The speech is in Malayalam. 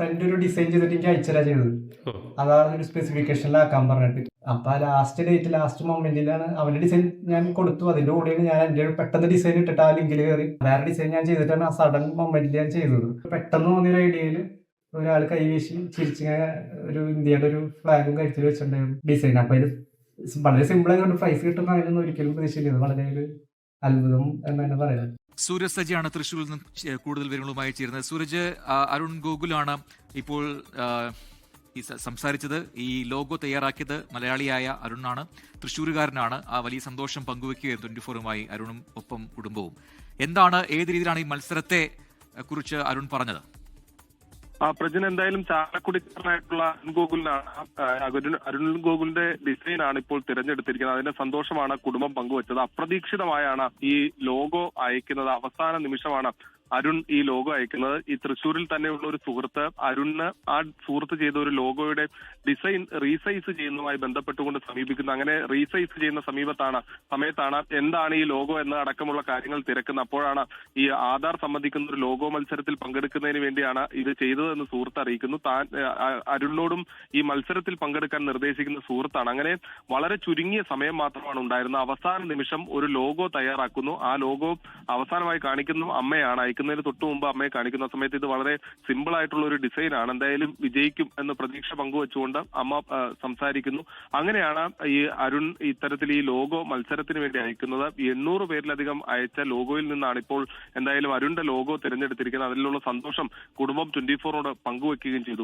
ഫ്രണ്ട് ഒരു ഡിസൈൻ ചെയ്തിട്ട് എനിക്ക് അയച്ചുതരാ ചെയ്തത്. അതാണ് ഒരു സ്പെസിഫിക്കേഷനിലാക്കാൻ പറഞ്ഞിട്ട്. അപ്പൊ ലാസ്റ്റ് മൊമെന്റിലാണ് അവന്റെ ഡിസൈൻ ഞാൻ കൊടുത്തു. അതിന്റെ കൂടെയാണ് ഞാൻ എന്റെ പെട്ടെന്ന് ഡിസൈൻ ഇട്ടിട്ട് ആ ലിങ്കിൽ കയറി വേറെ ഡിസൈൻ ഞാൻ ചെയ്തിട്ടാണ് ആ സഡൻ മൊമെന്റിൽ ഞാൻ ചെയ്തത്. പെട്ടെന്ന് തോന്നിയ ഐഡിയയിൽ ഒരാൾ കൈവീശി ചിരിച്ചിങ്ങനെ ഒരു ഇന്ത്യയുടെ ഒരു ഫ്ലാഗും കരുത്തിൽ വെച്ചിട്ടുണ്ടായിരുന്നു ഡിസൈൻ. അപ്പൊ ഇത് വളരെ സിമ്പിൾ ആയതുകൊണ്ട് പ്രൈസ് കിട്ടുന്ന അതിനൊന്നും ഒരിക്കലും പ്രതീക്ഷിച്ചില്ല. വളരെ ഒരു അത്ഭുതം എന്ന് തന്നെ പറയാം. സൂരജ് സജിയാണ് തൃശ്ശൂരിൽ നിന്നും കൂടുതൽ വിവരങ്ങളുമായി ചേരുന്നത്. സൂരജ്, അരുൺ ഗോകുലാണ് ഇപ്പോൾ സംസാരിച്ചത്. ഈ ലോഗോ തയ്യാറാക്കിയത് മലയാളിയായ അരുണാണ്, തൃശ്ശൂരുകാരനാണ്. ആ വലിയ സന്തോഷം പങ്കുവെക്കുകയും 24മായി അരുണും ഒപ്പം കുടുംബവും. എന്താണ്, ഏത് രീതിയിലാണ് ഈ മത്സരത്തെ കുറിച്ച് അരുൺ പറഞ്ഞത്? പ്രജൻ, എന്തായാലും ചാലക്കുടിക്കാരനായിട്ടുള്ള അരുൺ ഗോകുലിന്റെ ഡിസൈനാണ് ഇപ്പോൾ തിരഞ്ഞെടുത്തിരിക്കുന്നത്. അതിന്റെ സന്തോഷമാണ് കുടുംബം പങ്കുവച്ചത്. അപ്രതീക്ഷിതമായാണ് ഈ ലോഗോ അയക്കുന്നത്. അവസാന നിമിഷമാണ് അരുൺ ഈ ലോഗോ അയക്കുന്നത്. ഈ തൃശ്ശൂരിൽ തന്നെയുള്ള ഒരു സുഹൃത്ത് അരുണിന് ആ സുഹൃത്ത് ചെയ്ത ഒരു ലോഗോയുടെ ഡിസൈൻ റീസൈസ് ചെയ്യുന്നതുമായി ബന്ധപ്പെട്ടുകൊണ്ട് സമീപിക്കുന്നു. അങ്ങനെ റീസൈസ് ചെയ്യുന്ന സമയത്താണ് എന്താണ് ഈ ലോഗോ എന്ന അടക്കമുള്ള കാര്യങ്ങൾ തിരക്കുന്നത്. അപ്പോഴാണ് ഈ ആധാർ സംബന്ധിക്കുന്ന ഒരു ലോഗോ മത്സരത്തിൽ പങ്കെടുക്കുന്നതിന് വേണ്ടിയാണ് ഇത് ചെയ്തതെന്ന് സുഹൃത്ത് അറിയിക്കുന്നു. അരുണിനോടും ഈ മത്സരത്തിൽ പങ്കെടുക്കാൻ നിർദ്ദേശിക്കുന്ന സുഹൃത്താണ്. അങ്ങനെ വളരെ ചുരുങ്ങിയ സമയം മാത്രമാണ് ഉണ്ടായിരുന്നത്. അവസാന നിമിഷം ഒരു ലോഗോ തയ്യാറാക്കുന്നു. ആ ലോഗോ അവസാനമായി കാണിക്കുന്നു അമ്മയാണ്. അയക്കുന്നതിന് തൊട്ടു മുമ്പ് അമ്മയെ കാണിക്കുന്ന സമയത്ത് ഇത് വളരെ സിമ്പിൾ ആയിട്ടുള്ള ഒരു ഡിസൈനാണ്, എന്തായാലും വിജയിക്കും എന്ന് പ്രതീക്ഷ പങ്കുവെച്ചുകൊണ്ട് അമ്മ സംസാരിക്കുന്നു. അങ്ങനെയാണ് ഈ അരുൺ ഇത്തരത്തിൽ ഈ ലോഗോ മത്സരത്തിന് വേണ്ടി അയക്കുന്നത്. 800 പേരിലധികം അയച്ച ലോഗോയിൽ നിന്നാണ് ഇപ്പോൾ എന്തായാലും അരുണിന്റെ ലോഗോ തിരഞ്ഞെടുത്തിരിക്കുന്നത്. അതിലുള്ള സന്തോഷം കുടുംബം 24നോട് പങ്കുവെക്കുകയും ചെയ്തു.